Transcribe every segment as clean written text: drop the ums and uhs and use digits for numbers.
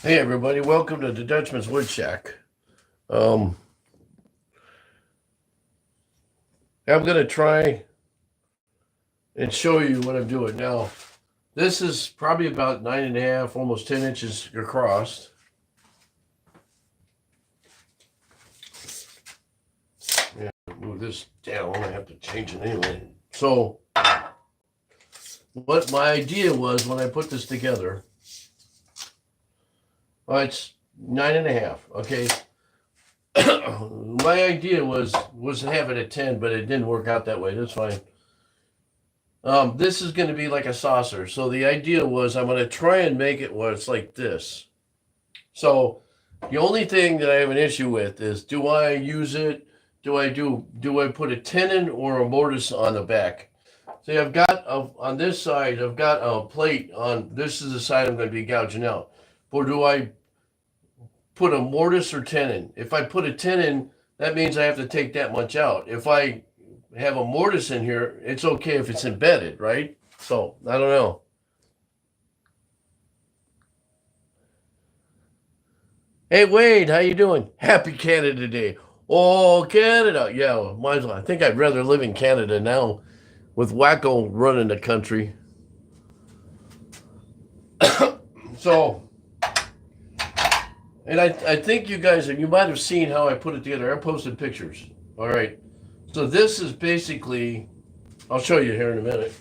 Hey everybody, welcome to the Dutchman's Wood Shack. Um, I'm gonna try and show you what I'm doing now. This is probably about 9.5, almost 10 inches across. Yeah, move this down. I have to change it anyway. So, what my idea was when I put this together, well, it's 9.5. Okay, my idea was to have it at 10, but it didn't work out that way. That's fine. This is going to be like a saucer. So the idea was I'm going to try and make it where it's like this. So the only thing that I have an issue with is, do I use it? Do I put a tenon or a mortise on the back? See, I've got on this side, I've got a plate on. This is the side I'm going to be gouging out. Or do I put a mortise or tenon? If I put a tenon, that means I have to take that much out. If I have a mortise in here, it's okay if it's embedded, right? So I don't know. Hey Wade, how you doing? Happy Canada Day. Oh, Canada. Yeah, well, might as well. I think I'd rather live in Canada now with Wacko running the country. So, and I think you guys, you might have seen how I put it together. I posted pictures. All right. So this is basically, I'll show you here in a minute.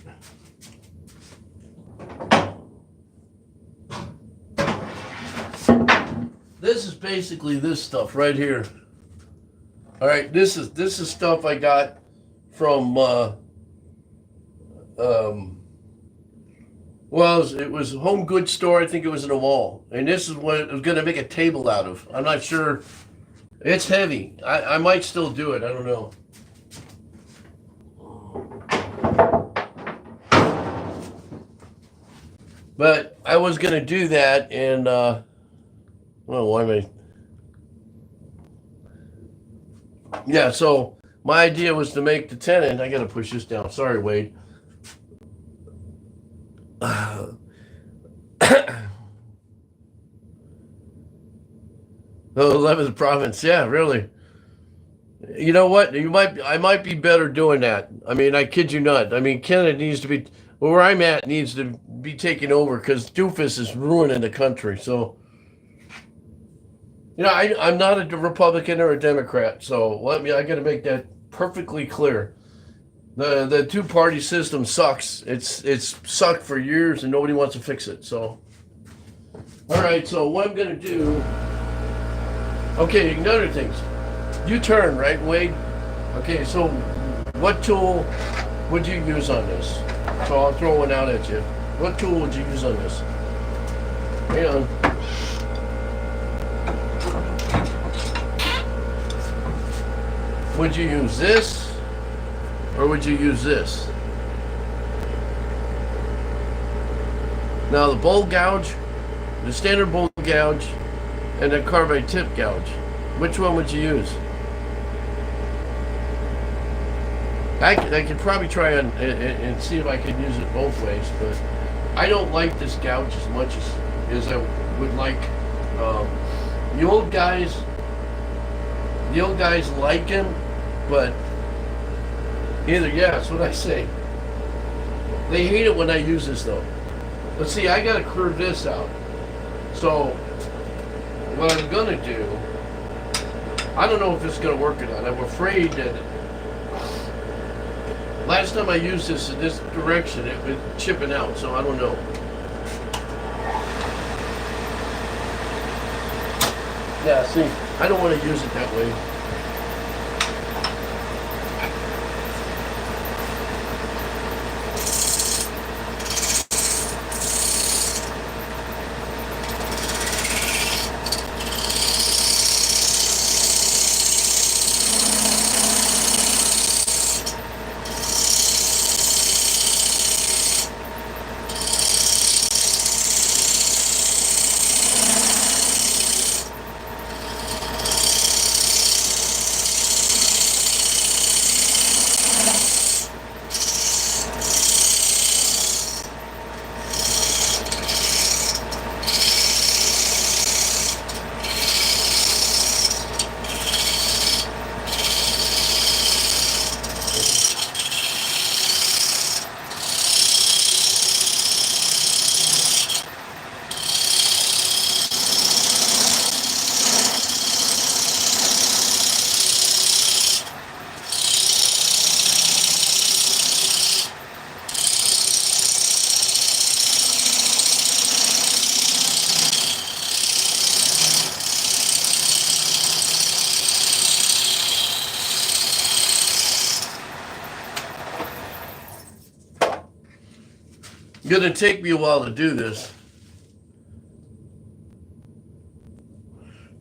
This is basically this stuff right here. All right, this is stuff I got from well, it was a home goods store. I think it was in a mall, and this is what it was going to make a table out of. I'm not sure. It's heavy. I might still do it. I don't know. But I was going to do that, and well, why am I? Yeah, so my idea was to make the tenon. I got to push this down. Sorry, Wade. The 11th province. Yeah, really. You know what? I might be better doing that. I mean, I kid you not. I mean, Canada needs to be where I'm at needs to be taken over because Doofus is ruining the country. So, I'm not a Republican or a Democrat. So I got to make that perfectly clear. The two party system sucks. It's sucked for years and nobody wants to fix it. So, all right. So what I'm gonna do? Okay, another things. You turn, right, Wade? Okay, so what tool would you use on this? So I'll throw one out at you. What tool would you use on this? Hang on. Would you use this? Or would you use this? Now the bowl gouge, the standard bowl gouge, and the carbide tip gouge. Which one would you use? I could probably try and see if I could use it both ways, but I don't like this gouge as much as I would like. The old guys like him, but that's what I say. They hate it when I use this though. Let's see, I gotta curve this out. So what I'm gonna do, I don't know if it's gonna work or not. I'm afraid that last time I used this in this direction, it was chipping out, so I don't know. Yeah, see, I don't want to use it that way. Gonna take me a while to do this.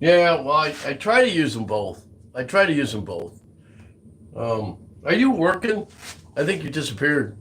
Yeah, well, I try to use them both. I try to use them both. Are you working? I think you disappeared.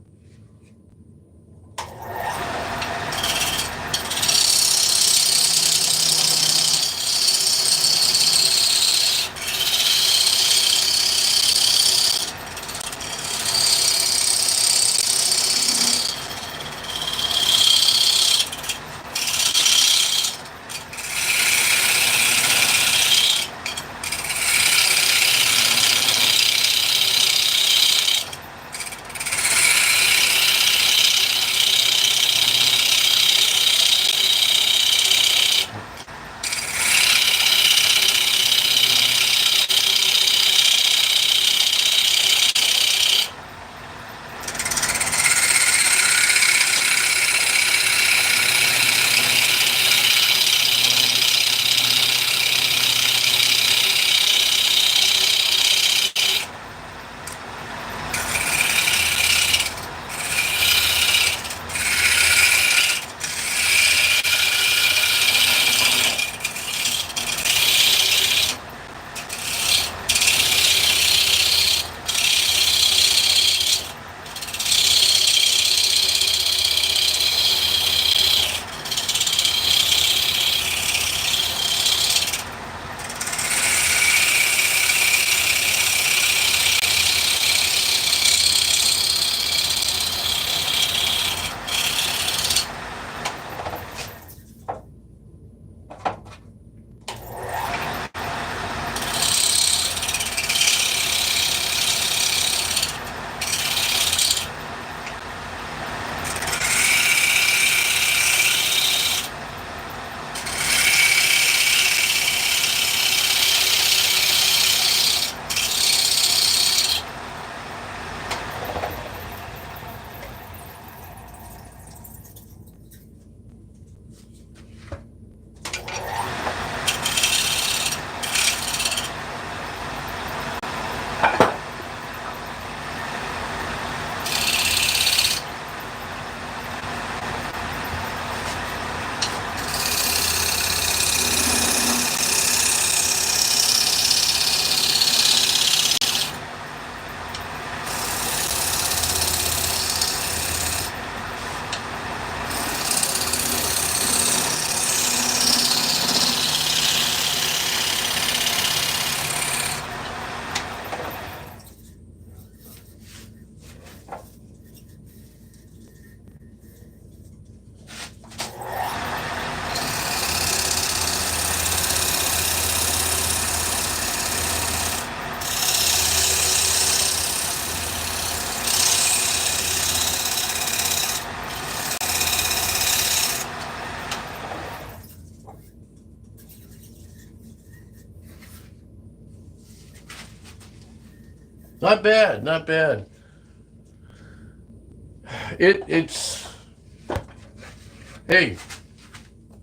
Not bad, not bad. It's hey,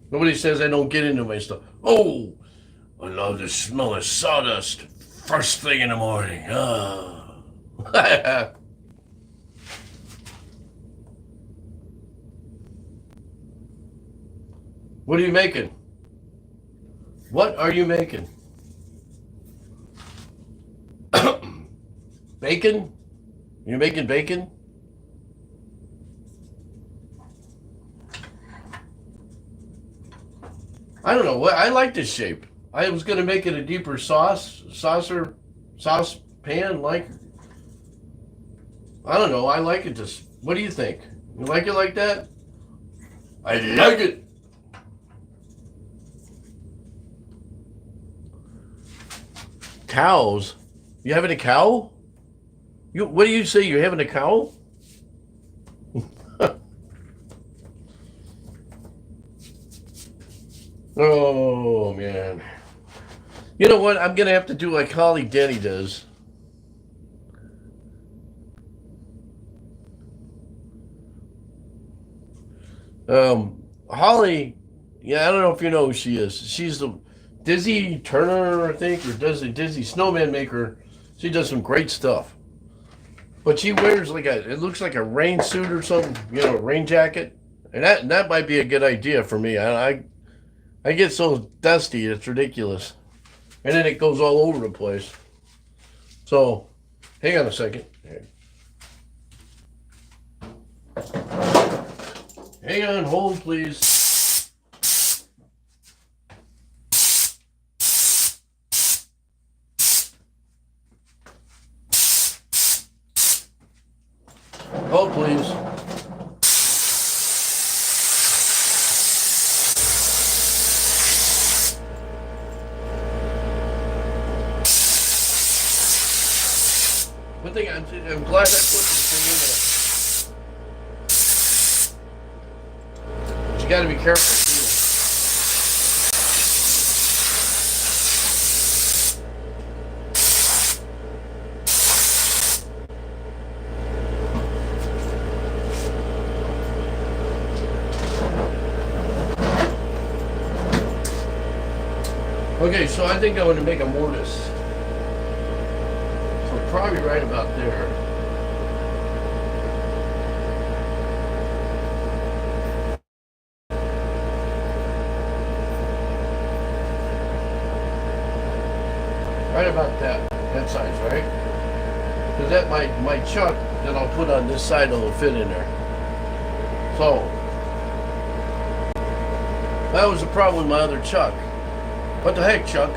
nobody says I don't get into my stuff. Oh, I love the smell of sawdust first thing in the morning. Ah. What are you making? What are you making? Bacon? You're making bacon? I don't know. What I like this shape. I was gonna make it a deeper sauce pan. Like I don't know. I like it. Just what do you think? You like it like that? I like it. Cows? You having a cow? You what do you say? You're having a cow? Oh man. You know what? I'm gonna have to do like Holly Denny does. Holly, yeah, I don't know if you know who she is. She's the Dizzy Turner, I think, or does the Dizzy Snowman Maker. She does some great stuff. But she wears like it looks like a rain suit or something, a rain jacket. And that might be a good idea for me. I get so dusty, it's ridiculous. And then it goes all over the place. So, hang on a second. Hang on, hold please. Hold please. One thing I'm glad I put this thing in there. But you got to be careful too. Okay, so I think I'm going to make a mortise. So probably right about there. Right about that size, right? Because that my chuck that I'll put on this side will fit in there. So that was the problem with my other chuck. What the heck, Chuck?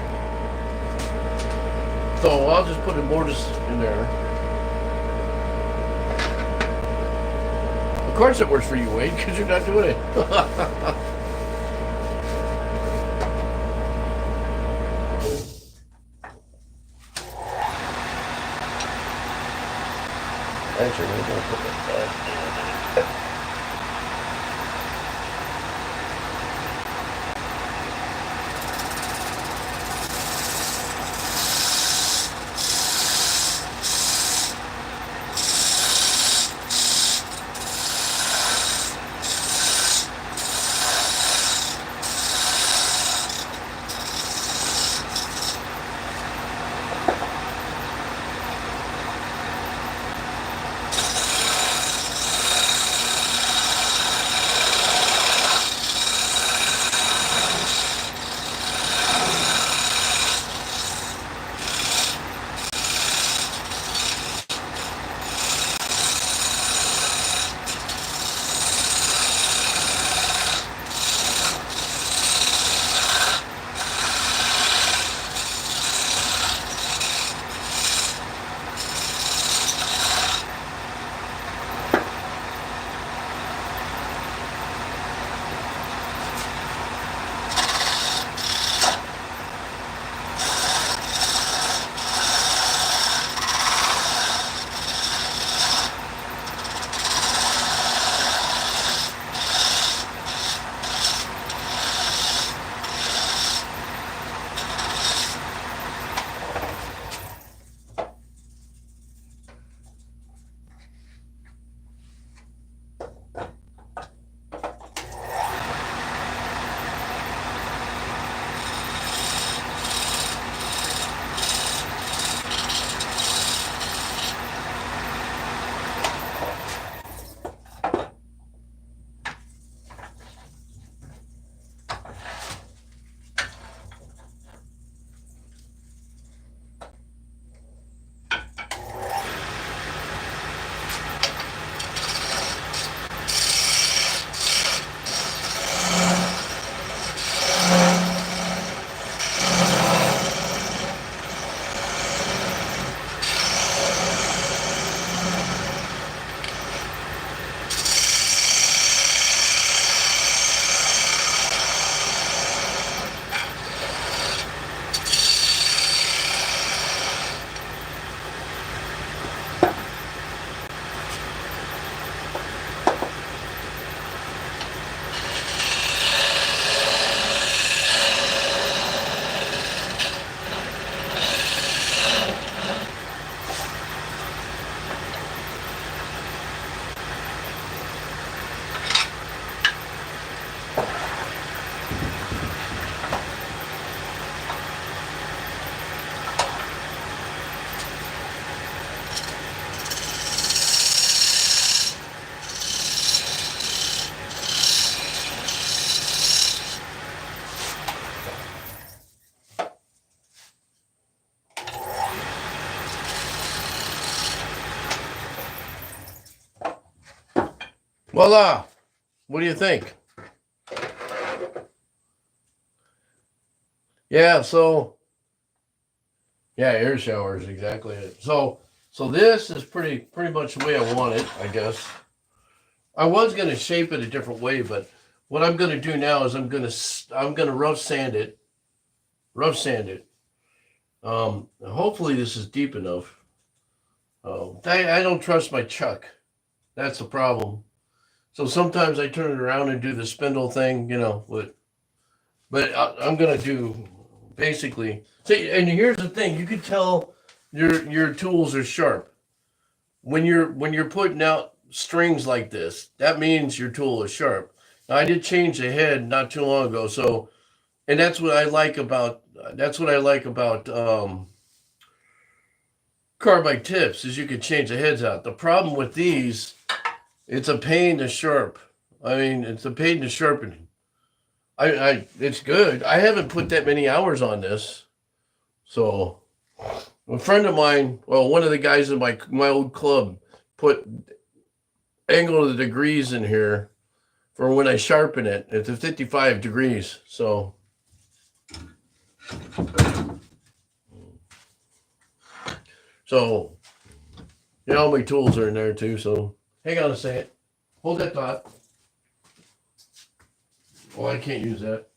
So I'll just put a mortise in there. Of course it works for you, Wade, because you're not doing it. Actually, we're going to put that back. Voila! What do you think? Yeah, so yeah, air showers, exactly it. So this is pretty much the way I want it, I guess. I was gonna shape it a different way, but what I'm gonna do now is I'm gonna rough sand it, rough sand it. Hopefully this is deep enough. I don't trust my chuck. That's the problem. So sometimes I turn it around and do the spindle thing, I'm gonna do basically. See, and here's the thing: you could tell your tools are sharp when you're putting out strings like this. That means your tool is sharp. Now, I did change the head not too long ago, so and that's what I like about carbide tips is you can change the heads out. The problem with these, it's a pain to sharp. I mean, it's a pain to sharpen. It's good. I haven't put that many hours on this. So a friend of mine, well, one of the guys in my old club put angle of the degrees in here for when I sharpen it. It's a 55 degrees. So all my tools are in there too. So hang on a second. Hold that thought. Oh, I can't use that.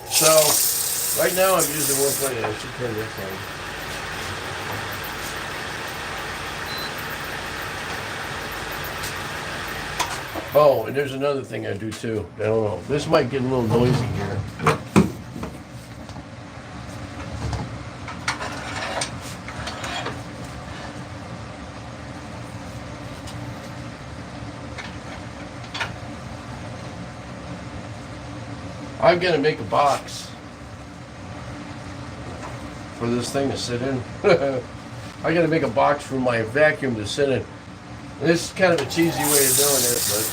So right now I'm using 1.8. I should turn this on. Oh, and there's another thing I do too. I don't know. This might get a little noisy here. I'm gonna make a box for this thing to sit in. I gotta make a box for my vacuum to sit in. This is kind of a cheesy way of doing it, but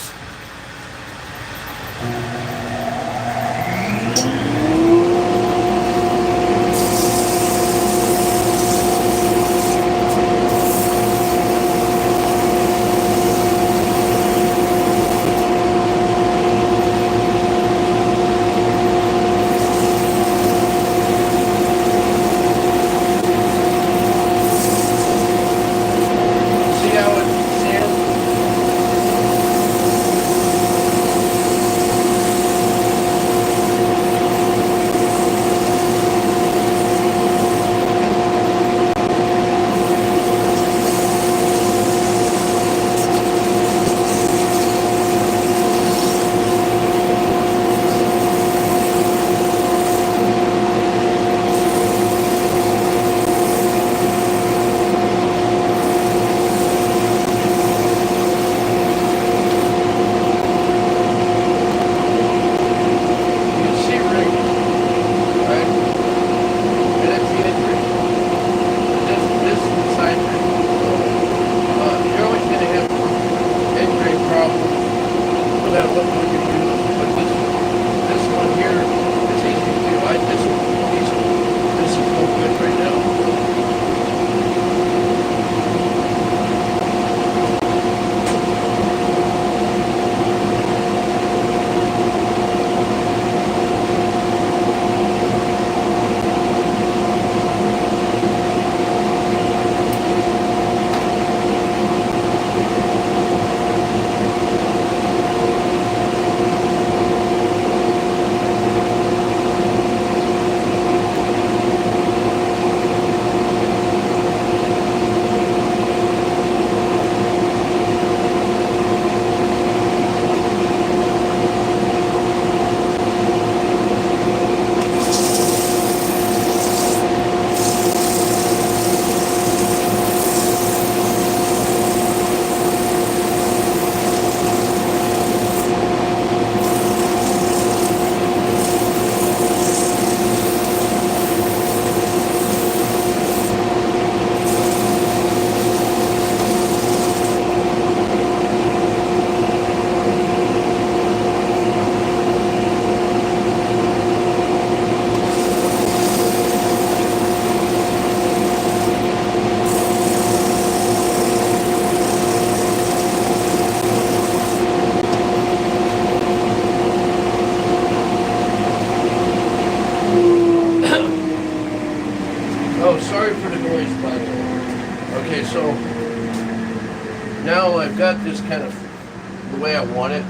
got this kind of the way I want it.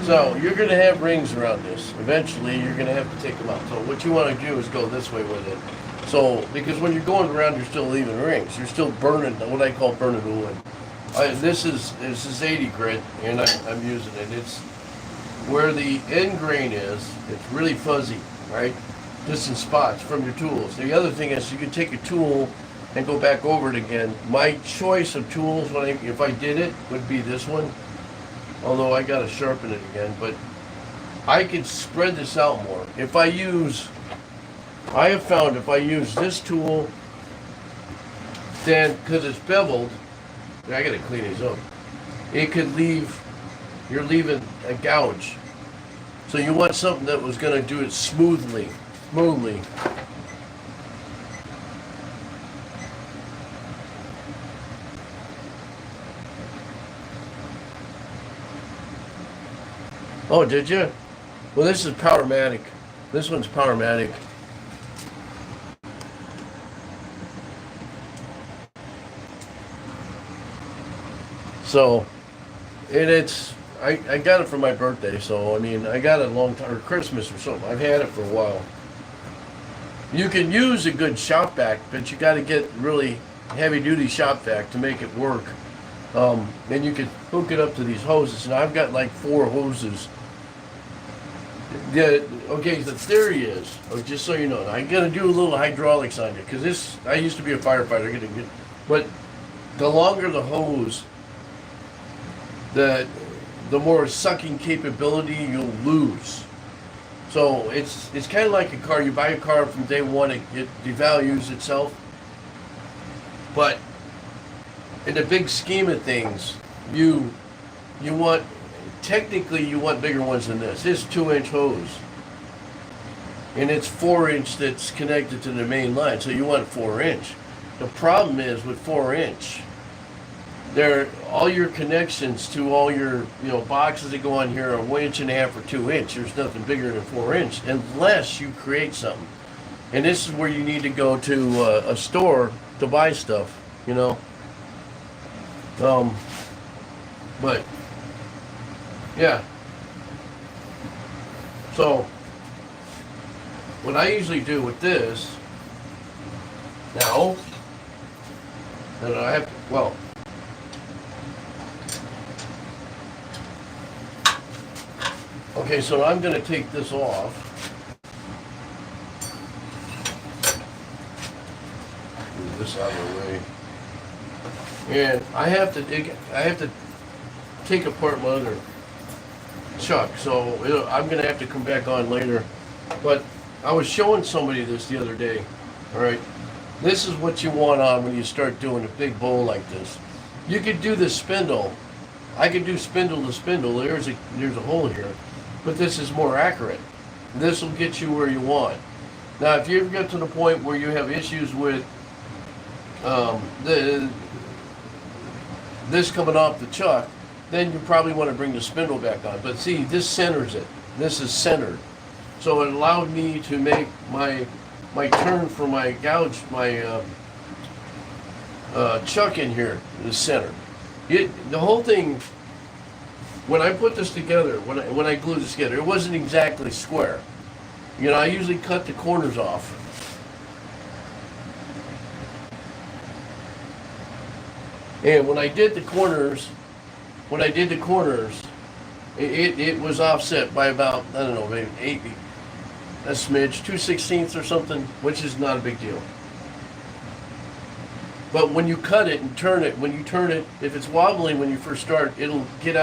So you're going to have rings around this. Eventually, you're going to have to take them out. So what you want to do is go this way with it. So, because when you're going around, you're still leaving rings. You're still burning, what I call burning the wood. This is 80 grit, and I'm using it. It's where the end grain is. It's really fuzzy, right? Just in spots from your tools. The other thing is you can take a tool and go back over it again. My choice of tools, if I did it, would be this one. Although I got to sharpen it again, but I could spread this out more. I have found if I use this tool, then, because it's beveled, I got to clean these up, you're leaving a gouge. So you want something that was going to do it smoothly. Oh, did you? Well, this is Powermatic. This one's Powermatic. So, I got it for my birthday, so I mean, I got it a long time, or Christmas or something. I've had it for a while. You can use a good shop vac, but you got to get really heavy duty shop vac to make it work. And you can hook it up to these hoses, and I've got like 4 hoses. Okay, the theory is, just so you know, I'm gonna do a little hydraulics on it, because I used to be a firefighter, but the longer the hose, the more sucking capability you'll lose. So it's kind of like a car. You buy a car from day one, it devalues itself. But in the big scheme of things, you want, technically you want bigger ones than this. This is 2-inch hose, and it's 4-inch that's connected to the main line. So you want 4-inch. The problem is with 4-inch, all your connections to all your boxes that go on here are 1.5 or 2-inch. There's nothing bigger than 4-inch unless you create something. And this is where you need to go to a store to buy stuff, But yeah. So what I usually do with this now that I have okay, so I'm going to take this off. Move this out of the way. And I have to take apart my other chuck, so I'm going to have to come back on later. But I was showing somebody this the other day. All right, this is what you want on when you start doing a big bowl like this. You could do the spindle. I could do spindle to spindle. There's a hole here, but this is more accurate. This will get you where you want. Now, if you ever get to the point where you have issues with this coming off the chuck, then you probably want to bring the spindle back on. But see, this centers it. This is centered. So it allowed me to make my turn for my gouge, my chuck in here is centered. The whole thing, when I put this together, when I glued this together, it wasn't exactly square. I usually cut the corners off. And when I did the corners, it was offset by about, I don't know, maybe 8, a smidge, 2/16 or something, which is not a big deal. But when you cut it and turn it, if it's wobbling when you first start, it'll get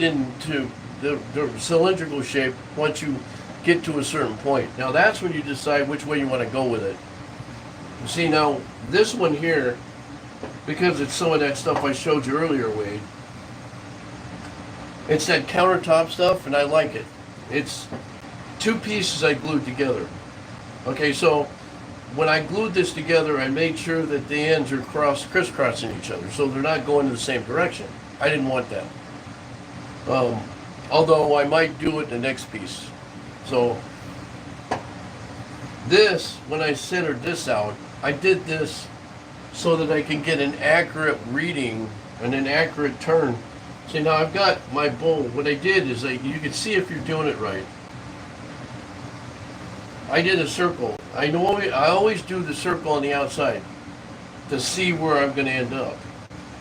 into the cylindrical shape once you get to a certain point. Now that's when you decide which way you want to go with it. You see, now this one here, because it's some of that stuff I showed you earlier, Wade, it's that countertop stuff, and I like it. It's 2 pieces I glued together. Okay, so when I glued this together, I made sure that the ends are crisscrossing each other, so they're not going in the same direction. I didn't want that. Although I might do it in the next piece. So this, when I centered this out, I did this so that I can get an accurate reading and an accurate turn. See, now I've got my bowl. What I did is you can see if you're doing it right. I did a circle. I always do the circle on the outside to see where I'm going to end up.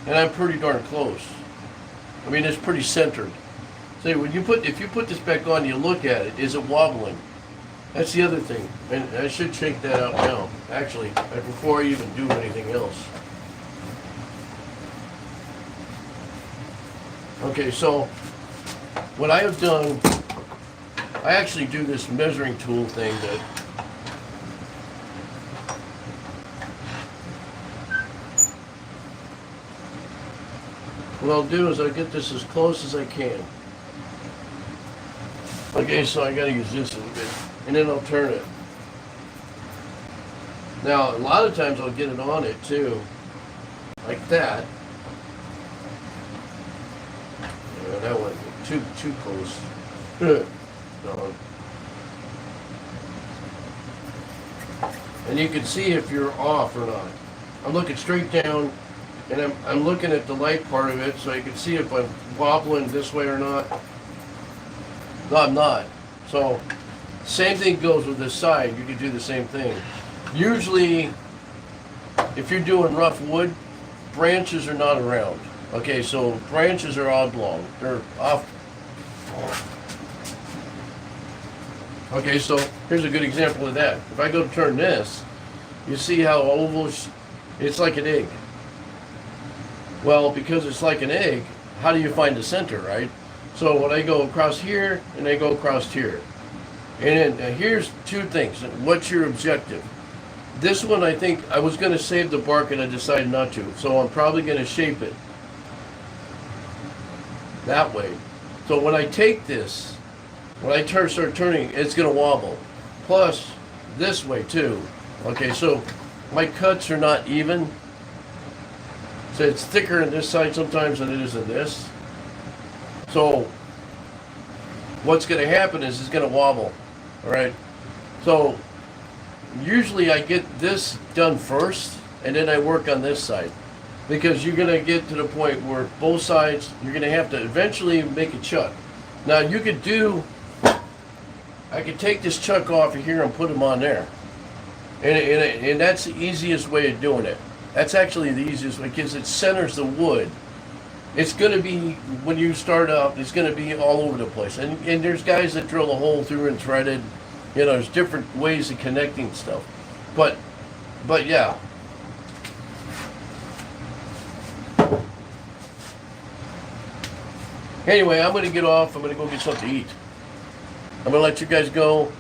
And I'm pretty darn close. I mean, it's pretty centered. See, if you put this back on, you look at it, is it wobbling? That's the other thing. And I should shake that out now, actually, before I even do anything else. Okay, so what I have done, I actually do this measuring tool thing that what I'll do is I'll get this as close as I can. Okay, so I gotta use this a little bit, and then I'll turn it. Now, a lot of times I'll get it on it too, like that. Yeah, that went too close. No. And you can see if you're off or not. I'm looking straight down, and I'm looking at the light part of it, so you can see if I'm wobbling this way or not. No, I'm not. So, same thing goes with this side. You can do the same thing. Usually, if you're doing rough wood, branches are not around. Okay, so branches are oblong. They're off. Okay, so here's a good example of that. If I go to turn this, you see how oval, it's like an egg. Well, because it's like an egg, how do you find the center, right? So when I go across here, and I go across here. And then here's two things. What's your objective? This one, I think, I was going to save the bark, and I decided not to. So I'm probably going to shape it that way. So when I take this, when I start turning, it's going to wobble. Plus, this way too. Okay, so my cuts are not even. So it's thicker on this side sometimes than it is in this. So what's going to happen is it's going to wobble. All right. So usually I get this done first, and then I work on this side. Because you're going to get to the point where both sides, you're going to have to eventually make a chuck. Now you could do, I could take this chuck off of here and put them on there. And that's the easiest way of doing it. That's actually the easiest way because it centers the wood. It's going to be, when you start out, it's going to be all over the place. And there's guys that drill a hole through and thread it. You know, there's different ways of connecting stuff. But yeah. Anyway, I'm going to get off. I'm going to go get something to eat. I'm going to let you guys go.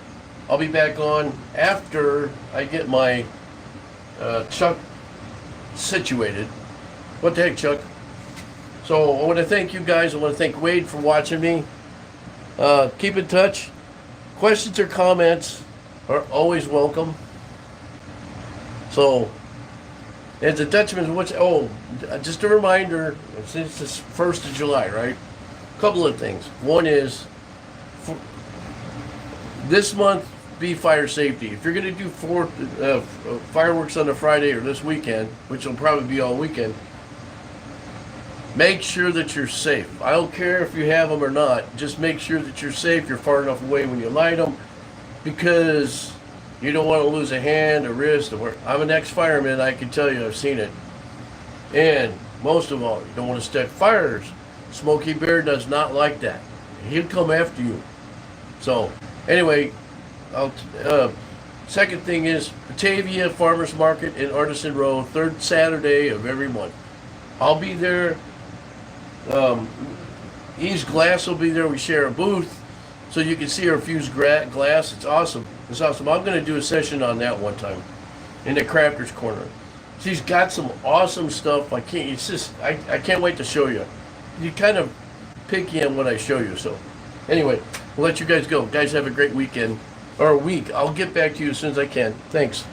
I'll be back on after I get my chuck situated. What the heck, Chuck? So I want to thank you guys. I want to thank Wade for watching me. Keep in touch. Questions or comments are always welcome. So, as the Dutchmans, just a reminder, since it's 1st of July, right? A couple of things. One is, this month, be fire safety. If you're going to do fireworks on a Friday or this weekend, which will probably be all weekend, make sure that you're safe. I don't care if you have them or not. Just make sure that you're safe. You're far enough away when you light them, because you don't want to lose a hand, a wrist. I'm an ex-fireman. I can tell you, I've seen it. And most of all, you don't want to start fires. Smokey Bear does not like that. He'll come after you. So, anyway, second thing is Batavia Farmers Market in Artisan Row, 3rd Saturday of every month. I'll be there. East Glass will be there. We share a booth, so you can see our fused glass. It's awesome. It's awesome. I'm going to do a session on that one time in the Crafters Corner. She's got some awesome stuff. I can't wait to show you. You kind of picky on what I show you. So anyway, we'll let you guys go. Guys, have a great weekend or week. I'll get back to you as soon as I can. Thanks.